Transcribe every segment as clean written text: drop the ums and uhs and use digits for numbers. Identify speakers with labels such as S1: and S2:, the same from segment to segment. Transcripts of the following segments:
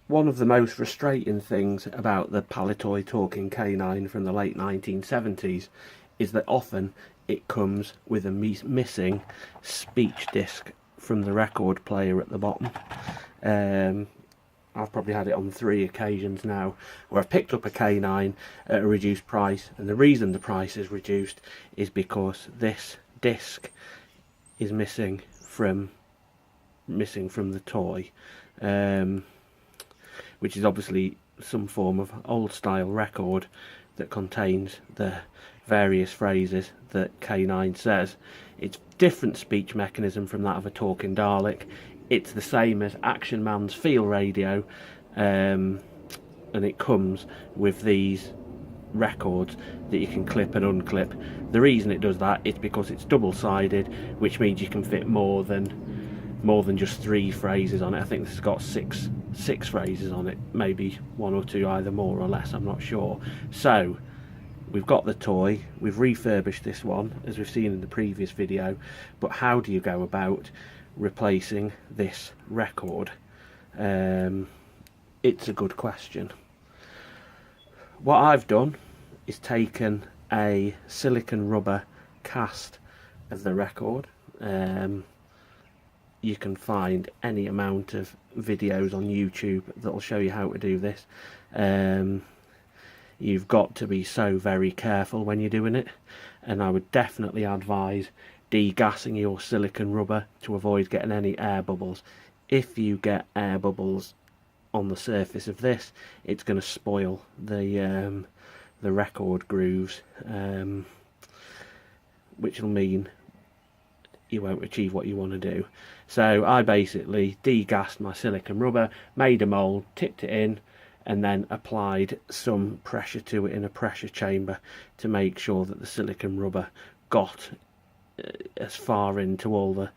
S1: One of the most frustrating things about the Palitoy Talking K-9 from the late 1970s is that often it comes with a missing speech disc from the record player at the bottom. I've probably had it on 3 occasions now where I've picked up a K9 at a reduced price, and the reason the price is reduced is because this disc is missing from the toy, which is obviously some form of old style record that contains the various phrases that K9 says. It's different speech mechanism from that of a talking Dalek. It's the same as Action Man's field radio, and it comes with these records that you can clip and unclip. The reason it does that is because it's double-sided, which means you can fit more than just 3 phrases on it. I think this has got six phrases on it, maybe 1 or 2, either more or less, I'm not sure. So we've got the toy, we've refurbished this one as we've seen in the previous video, but how do you go about replacing this record? It's a good question. What I've done is taken a silicone rubber cast of the record. You can find any amount of videos on YouTube that'll show you how to do this. You've got to be so very careful when you're doing it, and I would definitely advise degassing your silicone rubber to avoid getting any air bubbles. If you get air bubbles on the surface of this, it's going to spoil the record grooves, which will mean you won't achieve what you want to do. So I basically degassed my silicone rubber, made a mould, tipped it in, and then applied some pressure to it in a pressure chamber to make sure that the silicone rubber got as far into all the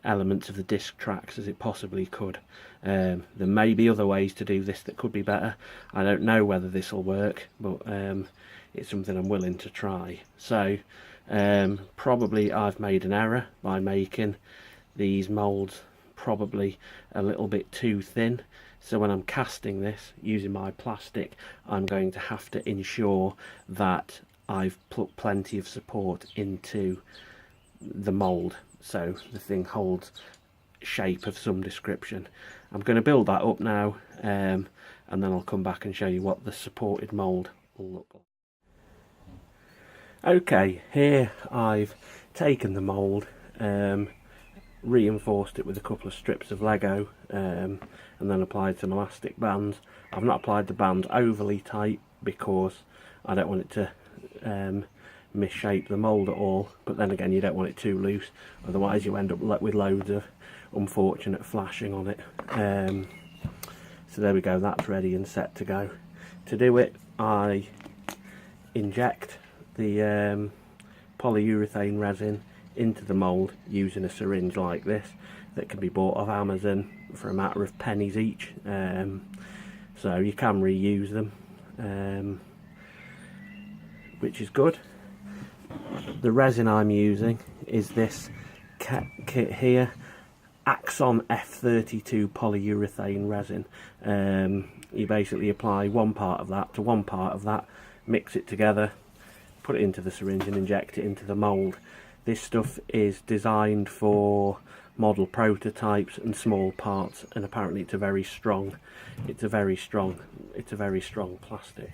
S1: elements of the disc tracks as it possibly could. There may be other ways to do this that could be better. I don't know whether this will work, but it's something I'm willing to try. So probably I've made an error by making these moulds probably a little bit too thin. So when I'm casting this using my plastic, I'm going to have to ensure that I've put plenty of support into the mould so the thing holds shape of some description. I'm going to build that up now, and then I'll come back and show you what the supported mould will look like. Okay, here I've taken the mould, reinforced it with a couple of strips of Lego, and then applied some elastic bands. I've not applied the bands overly tight because I don't want it to misshape the mould at all, but then again you don't want it too loose, otherwise you end up with loads of unfortunate flashing on it. So there we go, that's ready and set to go. To do it, I inject the polyurethane resin into the mould using a syringe like this that can be bought off Amazon for a matter of pennies each, so you can reuse them, which is good. The resin I'm using is this kit here, Axon F32 polyurethane resin. You basically apply one part of that to one part of that, mix it together, put it into the syringe and inject it into the mould. This stuff is designed for model prototypes and small parts, and apparently it's a very strong plastic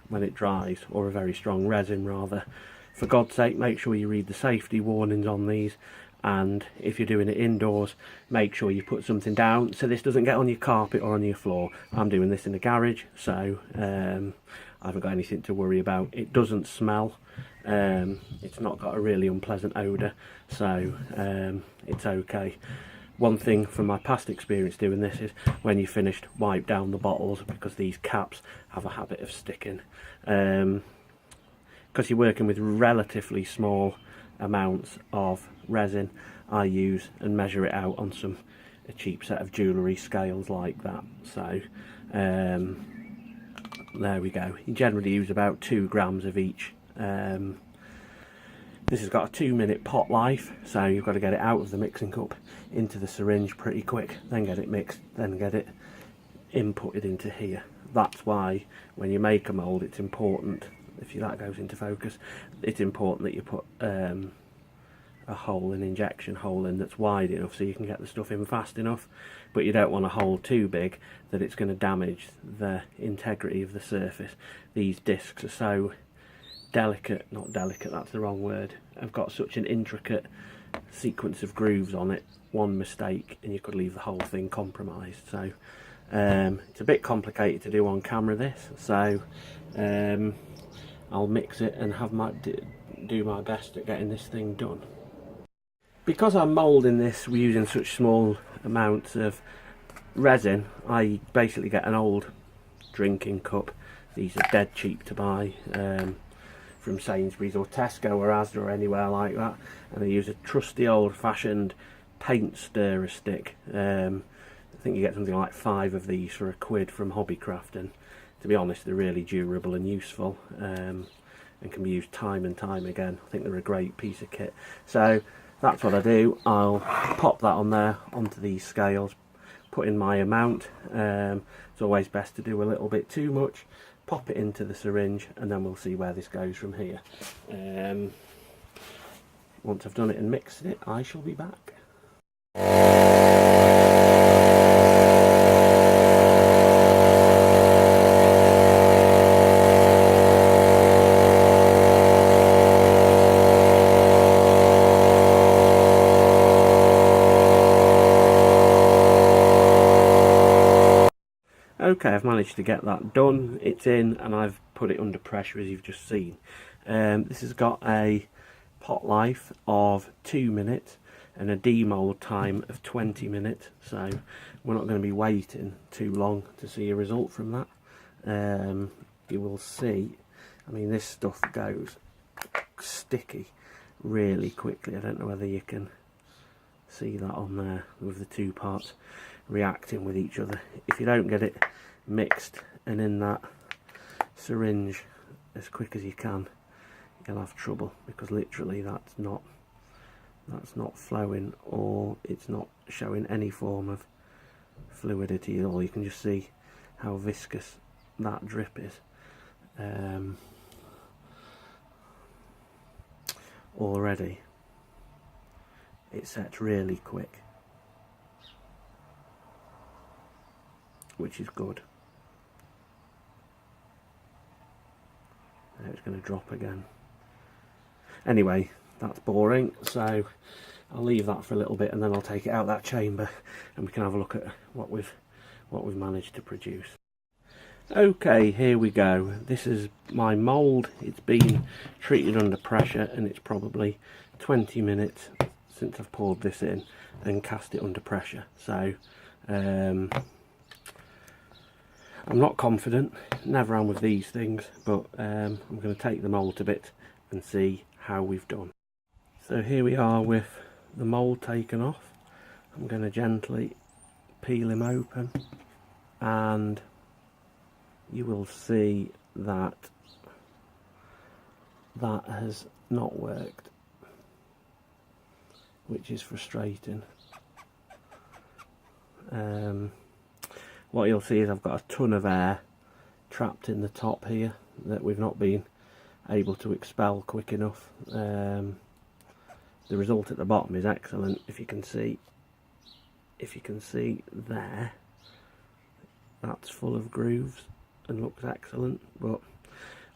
S1: when it dries, or a very strong resin rather. For God's sake, make sure you read the safety warnings on these, and if you're doing it indoors, make sure you put something down so this doesn't get on your carpet or on your floor. I'm doing this in the garage, so I haven't got anything to worry about. It doesn't smell, it's not got a really unpleasant odour, so it's okay. One thing from my past experience doing this is when you're finished, wipe down the bottles, because these caps have a habit of sticking. Because you're working with relatively small amounts of resin, I use and measure it out on a cheap set of jewellery scales like that. So there we go. You generally use about 2 grams of each. This has got a 2-minute pot life, so you've got to get it out of the mixing cup into the syringe pretty quick, then get it mixed, then get it inputted into here. That's why when you make a mould, it's important, if that goes into focus, it's important that you put a hole, an injection hole in that's wide enough so you can get the stuff in fast enough, but you don't want a hole too big that it's going to damage the integrity of the surface. These discs are so delicate, not delicate, that's the wrong word, I've got such an intricate sequence of grooves on it, one mistake and you could leave the whole thing compromised. So it's a bit complicated to do on camera this, so I'll mix it and have do my best at getting this thing done. Because I'm moulding this using such small amounts of resin, I basically get an old drinking cup. These are dead cheap to buy from Sainsbury's or Tesco or Asda or anywhere like that, and I use a trusty old-fashioned paint stirrer stick. I think you get something like 5 of these for £1 from Hobbycraft, and to be honest they're really durable and useful, and can be used time and time again. I think they're a great piece of kit. So that's what I do. I'll pop that on there onto these scales, put in my amount. It's always best to do a little bit too much, pop it into the syringe, and then we'll see where this goes from here. Once I've done it and mixed it, I shall be back. Okay, I've managed to get that done. It's in and I've put it under pressure, as you've just seen. This has got a pot life of 2 minutes and a demold time of 20 minutes, so we're not going to be waiting too long to see a result from that. You will see, I mean, this stuff goes sticky really quickly. I don't know whether you can see that on there with the 2 parts reacting with each other. If you don't get it mixed and in that syringe as quick as you can, you'll have trouble, because literally that's not flowing, or it's not showing any form of fluidity at all. You can just see how viscous that drip is. Already it sets really quick, which is good. Now it's going to drop again. Anyway, that's boring, so I'll leave that for a little bit and then I'll take it out that chamber and we can have a look at what we've managed to produce. Okay, here we go. This is my mould. It's been treated under pressure and it's probably 20 minutes since I've poured this in and cast it under pressure. So I'm not confident, never am with these things, but I'm going to take the mould a bit and see how we've done. So here we are with the mould taken off. I'm going to gently peel him open and you will see that that has not worked, which is frustrating. What you'll see is I've got a ton of air trapped in the top here that we've not been able to expel quick enough. The result at the bottom is excellent. If you can see there, that's full of grooves and looks excellent, but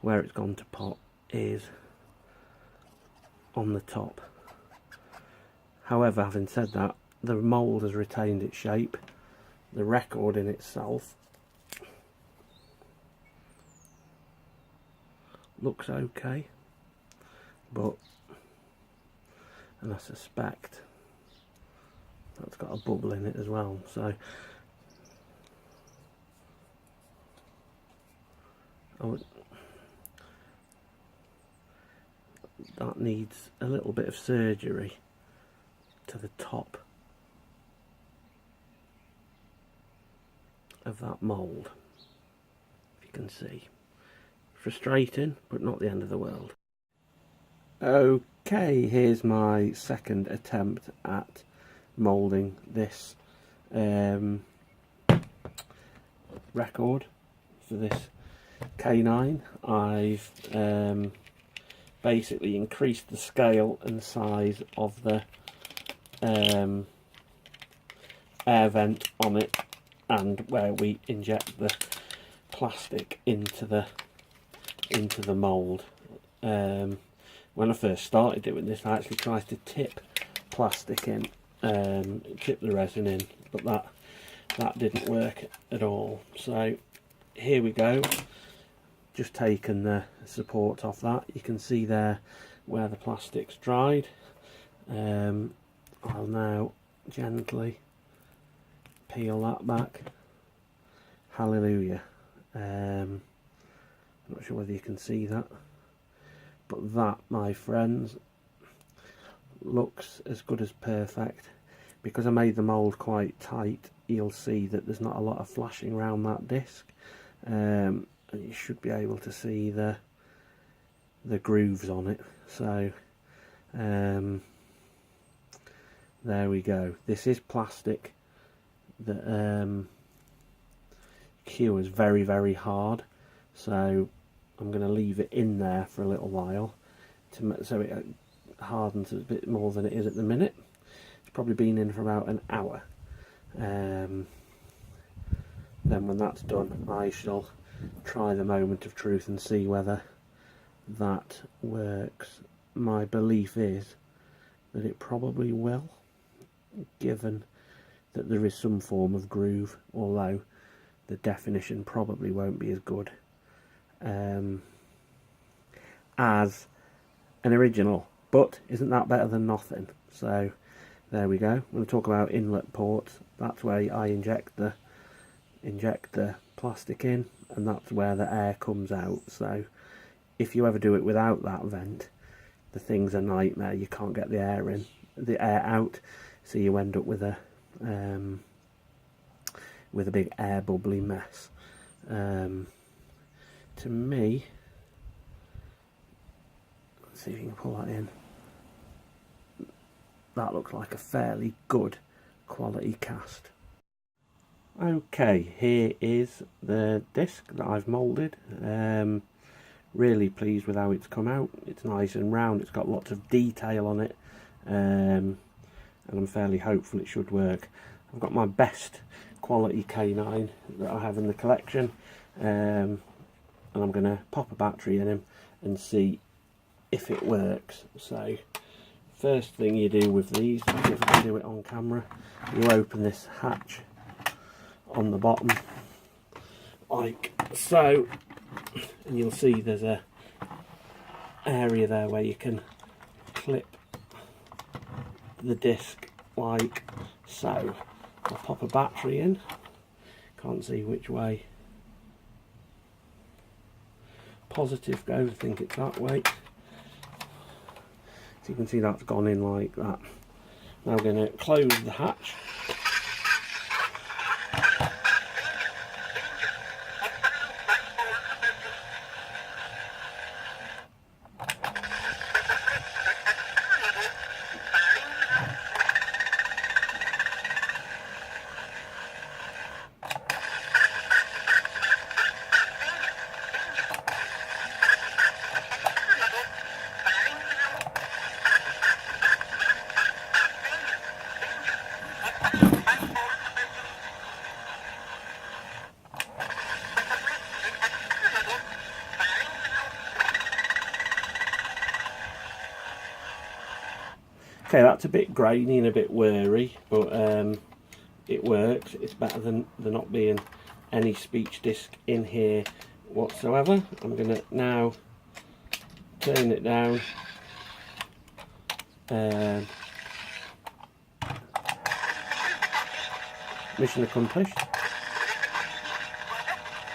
S1: where it's gone to pot is on the top. However, having said that, the mould has retained its shape. The record in itself looks okay, but, and I suspect that's got a bubble in it as well, so that needs a little bit of surgery to the top of that mould, if you can see. Frustrating, but not the end of the world. Okay, here's my second attempt at moulding this record for this K9. I've basically increased the scale and size of the air vent on it, and where we inject the plastic into the mould. When I first started doing this, I actually tried to tip plastic in, tip the resin in, but that didn't work at all. So here we go, just taken the support off that. You can see there where the plastic's dried. I'll now gently peel that back. Hallelujah. I'm not sure whether you can see that, but that, my friends, looks as good as perfect. Because I made the mould quite tight, you'll see that there's not a lot of flashing around that disc, and you should be able to see the grooves on it. So there we go. This is plastic that cures very, very hard, so I'm going to leave it in there for a little while so it hardens a bit more than it is at the minute. It's probably been in for about an hour. Then when that's done, I shall try the moment of truth and see whether that works. My belief is that it probably will, given that there is some form of groove, although the definition probably won't be as good as an original, but isn't that better than nothing? So there we go. When I talk about inlet ports, that's where I inject the plastic in, and that's where the air comes out. So if you ever do it without that vent, the thing's a nightmare. You can't get the air out, so you end up with a big air bubbly mess. To me, let's see if you can pull that in. That looks like a fairly good quality cast. Okay, here is the disc that I've moulded. Really pleased with how it's come out. It's nice and round, it's got lots of detail on it, and I'm fairly hopeful it should work. I've got my best quality K9 that I have in the collection, and I'm going to pop a battery in him and see if it works. So first thing you do with these, I'll see if I can do it on camera, you open this hatch on the bottom like so, and you'll see there's a area there where you can clip the disc like so. I'll pop a battery in, can't see which way positive goes, I think it's that way. So you can see that's gone in like that. Now I'm going to close the hatch. Okay, that's a bit grainy and a bit whirry, but it works. It's better than there not being any speech disc in here whatsoever. I'm going to now turn it down. Mission accomplished.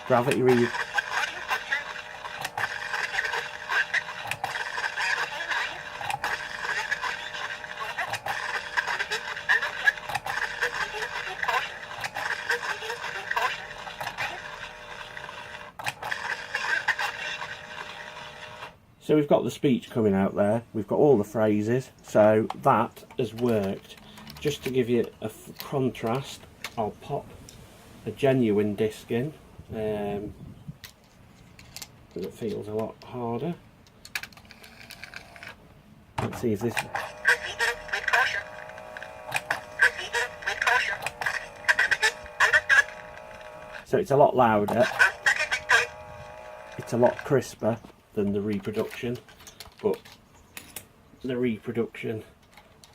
S1: Gravity read. So we've got the speech coming out there, we've got all the phrases, so that has worked. Just to give you a contrast, I'll pop a genuine disc in, but it feels a lot harder. Let's see if this... So it's a lot louder, it's a lot crisper than the reproduction, but the reproduction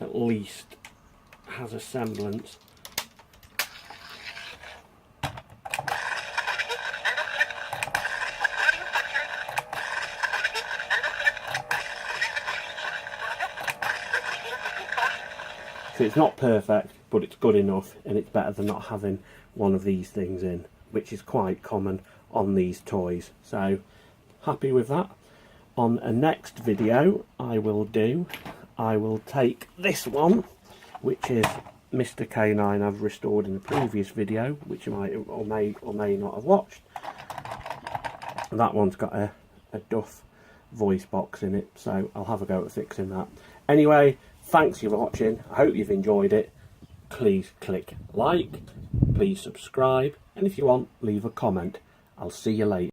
S1: at least has a semblance. So it's not perfect, but it's good enough, and it's better than not having one of these things in, which is quite common on these toys. So happy with that. On a next video I will take this one, which is Mr. K9 I've restored in a previous video, which you might or may not have watched. That one's got a Duff voice box in it, so I'll have a go at fixing that. Anyway, thanks for watching. I hope you've enjoyed it. Please click like, please subscribe, and if you want, leave a comment. I'll see you later.